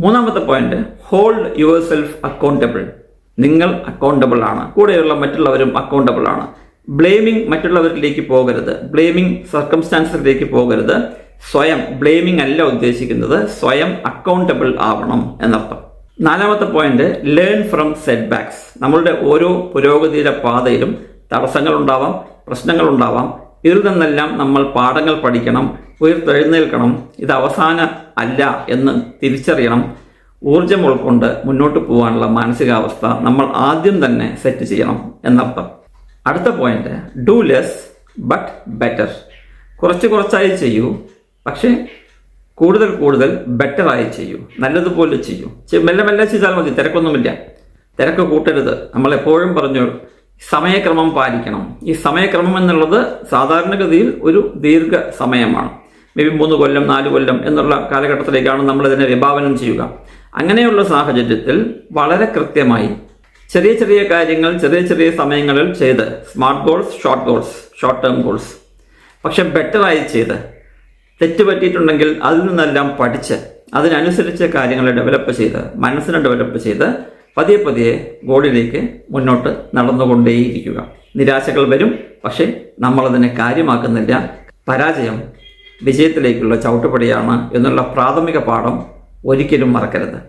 മൂന്നാമത്തെ point, hold your self accountable. നിങ്ങൾ accountable ആണ്, കൂടെയുള്ള മറ്റുള്ളവരും അക്കൗണ്ടബിൾ ആണ്. ബ്ലെയിമിംഗ് മറ്റുള്ളവരിലേക്ക് പോകരുത്, ബ്ലെയിമിംഗ് സർക്കംസ്റ്റാൻസിലേക്ക് പോകരുത്. സ്വയം ബ്ലെയിമിംഗ് അല്ല ഉദ്ദേശിക്കുന്നത്, സ്വയം അക്കൗണ്ടബിൾ ആവണം എന്നർത്ഥം. നാലാമത്തെ point, learn from set backs. നമ്മളുടെ ഓരോ പുരോഗതിയുടെ പാതയിലും തടസ്സങ്ങളുണ്ടാവാം, പ്രശ്നങ്ങളുണ്ടാവാം. ഇതിൽ നിന്നെല്ലാം നമ്മൾ പാഠങ്ങൾ പഠിക്കണം, ഉയർത്തെഴുന്നേൽക്കണം. ഇത് അവസാന അല്ല എന്ന് തിരിച്ചറിയണം. ഊർജം ഉൾക്കൊണ്ട് മുന്നോട്ട് പോകാനുള്ള മാനസികാവസ്ഥ നമ്മൾ ആദ്യം തന്നെ സെറ്റ് ചെയ്യണം എന്നർത്ഥം. അടുത്ത point, do less but better. കുറച്ചായി ചെയ്യൂ, പക്ഷേ കൂടുതൽ ബെറ്ററായി ചെയ്യൂ, നല്ലതുപോലെ ചെയ്യൂ. മെല്ലെ ചെയ്താൽ മതി, തിരക്കൊന്നുമില്ല. തിരക്ക് കൂട്ടരുത്. നമ്മൾ എപ്പോഴും പറഞ്ഞു സമയക്രമം പാലിക്കണം. ഈ സമയക്രമം എന്നുള്ളത് സാധാരണഗതിയിൽ ഒരു ദീർഘ സമയമാണ്. മേ ബി 3 കൊല്ലം 4 കൊല്ലം എന്നുള്ള കാലഘട്ടത്തിലേക്കാണ് നമ്മളിതിനെ വിഭാവനം ചെയ്യുക. അങ്ങനെയുള്ള സാഹചര്യത്തിൽ വളരെ കൃത്യമായി ചെറിയ കാര്യങ്ങൾ ചെറിയ സമയങ്ങളിൽ ചെയ്ത്, smart goals, short term goals, പക്ഷെ ബെറ്ററായി ചെയ്ത്, തെറ്റ് പറ്റിയിട്ടുണ്ടെങ്കിൽ അതിൽ നിന്നെല്ലാം പഠിച്ച് അതിനനുസരിച്ച് കാര്യങ്ങളെ ഡെവലപ്പ് ചെയ്ത്, മനസ്സിനെ ഡെവലപ്പ് ചെയ്ത് പതിയെ ഗോളിലേക്ക് മുന്നോട്ട് നടന്നുകൊണ്ടേയിരിക്കുക. നിരാശകൾ വരും, പക്ഷേ നമ്മളതിനെ കാര്യമാക്കുന്നില്ല. പരാജയം വിജയത്തിലേക്കുള്ള ചവിട്ടുപടിയാണ് എന്നുള്ള പ്രാഥമിക പാഠം ഒരിക്കലും മറക്കരുത്.